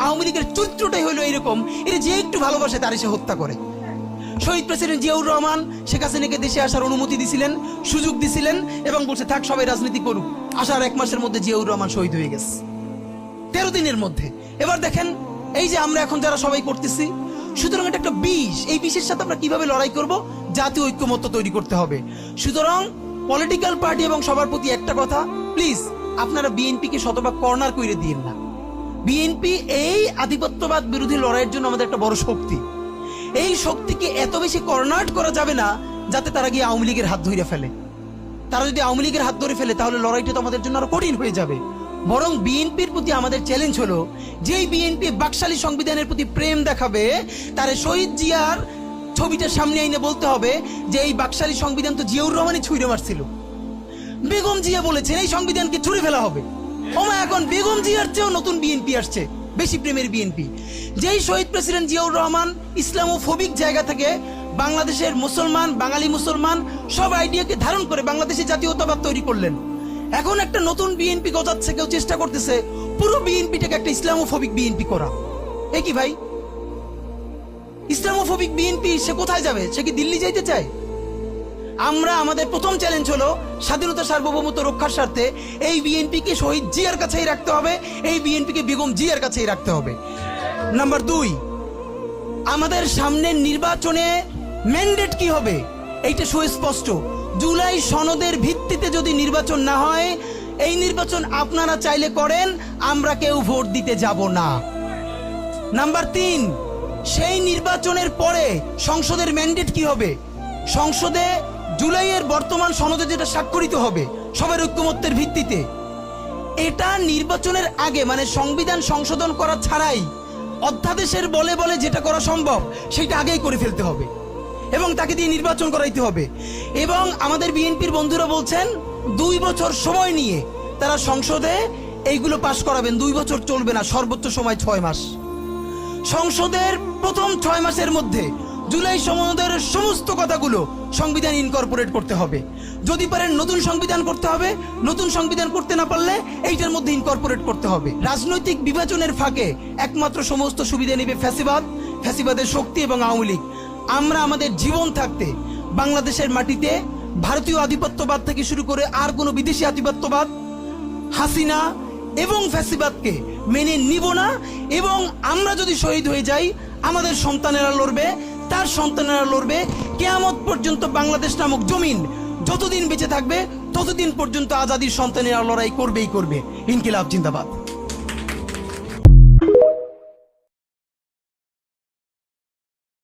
আওয়ামী লীগের চরিত্রটাই হলো এরকম, এটা যে একটু ভালোবাসে তার সে হত্যা করে। শহীদ প্রেসিডেন্ট জিয়াউর রহমান শেখ হাসিনাকে দেশে আসার অনুমতি দিছিলেন, সুযোগ দিছিলেন এবং বলছে থাক সবাই রাজনীতি করুক। আসার 1 মাসের মধ্যে জিয়াউর রহমান শহীদ হয়ে গেছে, 13 দিনের মধ্যে। এবার দেখেন এই যে আমরা এখন যারা সবাই করতেছি, সুতরাং এটা একটা বিষ। এই বিষের সাথে আমরা কিভাবে লড়াই করব? জাতীয় ঐক্যমত্য তৈরি করতে হবে। সুতরাং পলিটিক্যাল পার্টি এবং সবার প্রতি একটা কথা, প্লিজ আপনারা বিএনপিকে শতভাগ কর্নার করে দিন না। বিএনপি এই আধিপত্যবাদ বিরোধী লড়াইয়ের জন্য আমাদের একটা বড় শক্তি। এই শক্তিকে এত বেশি কর্নার করা যাবে না যাতে তারা গিয়ে আওয়ামী লীগের হাত ধরে ফেলে। তারা যদি আওয়ামী লীগের হাত ধরে ফেলে তাহলে লড়াইটা তো আমাদের জন্য আরো কঠিন হয়ে যাবে। বরং বিএনপির প্রতি আমাদের চ্যালেঞ্জ হলো, যেই বিএনপি বাকশালী সংবিধানের প্রতি প্রেম দেখাবে তারে শহীদ জিয়ার ছবিটা সামনে আইনে বলতে হবে যে এই বাকশালী সংবিধান তো জিয়াউর রহমানই ছুঁড়ে মারছিল। বেগম জিয়া বলেছেন এই সংবিধানকে ছুঁড়ে ফেলা হবে। ওমা এখন বেগম জিয়ার চেয়েও নতুন বিএনপি আসছে, বেশি প্রেমের বিএনপি। যেই শহীদ প্রেসিডেন্ট জিয়াউর রহমান ইসলামোফোবিক জায়গা থেকে বাংলাদেশের মুসলমান, বাঙালি মুসলমান সব আইডিয়াকে ধারণ করে বাংলাদেশে জাতীয়তাবাদ তৈরি করলেন। এখন একটা নতুন বিএনপি গজাচ্ছে, কেউ চেষ্টা করতেছে পুরো বিএনপিটাকে একটা ইসলামোফোবিক বিএনপি করা। এ কি ভাই, ইসলামোফোবিক বিএনপি সে কোথায় যাবে? সে কি দিল্লি যাইতে চায়? আমরা আমাদের প্রথম চ্যালেঞ্জ হলো স্বাধীনতা সার্বভৌমত্ব রক্ষার স্বার্থে এই বিএনপিকে শহীদ জিয়ার কাছেই রাখতে হবে, এই বিএনপিকে বেগম জিয়ার কাছেই রাখতে হবে। নাম্বার 2, আমাদের সামনের নির্বাচনে ম্যান্ডেট কি হবে এইটা সুস্পষ্ট। জুলাই সনদের ভিত্তিতে যদি নির্বাচন না হয়, এই নির্বাচন আপনারা চাইলে করেন, আমরা কেউ ভোট দিতে যাব না। নাম্বার 3, সেই নির্বাচনের পরে সংসদের ম্যান্ডেট কি হবে? সংসদে জুলাইয়ের বর্তমান সনদে যেটা স্বাক্ষরিত হবে সবার ঐক্যমত্যের ভিত্তিতে, এটা নির্বাচনের আগে মানে সংবিধান সংশোধন করা ছাড়াই অধ্যাদেশের বলে বলে যেটা করা সম্ভব সেটা আগেই করে ফেলতে হবে এবং তাকে দিয়ে নির্বাচন করাইতে হবে। এবং আমাদের বিএনপির বন্ধুরা বলছেন 2 বছর সময় নিয়ে তারা সংসদে এইগুলো পাশ করাবেন। 2 বছর চলবে না, সর্বোচ্চ সময় 6 মাস। সংসদের প্রথম 6 মাসের মধ্যে জুলাই সনদের সমস্ত কথাগুলো সংবিধান ইনকর্পোরেট করতে হবে। যদি পারেন নতুন সংবিধান করতে হবে, নতুন সংবিধান করতে না পারলে এইটার মধ্যে ইনকর্পোরেট করতে হবে। রাজনৈতিক বিভাজনের ফাঁকে একমাত্র সমস্ত সুবিধা নেবে ফ্যাসিবাদ, ফ্যাসিবাদের শক্তি এবং আওয়ামী লীগ। আমরা আমাদের জীবন থাকতে বাংলাদেশের মাটিতে ভারতীয় আধিপত্যবাদ থেকে শুরু করে আর কোনো বিদেশি আধিপত্যবাদ, হাসিনা এবং ফ্যাসিবাদকে মেনে নিব না। এবং আমরা যদি শহীদ হয়ে যাই, আমাদের সন্তানেরা লড়বে, তার সন্তানেরা লড়বে। কিয়ামত পর্যন্ত বাংলাদেশ নামক জমিন যতদিন বেঁচে থাকবে ততদিন পর্যন্ত আজাদির সন্তানেরা লড়াই করবেই করবে। ইনকিলাব জিন্দাবাদ।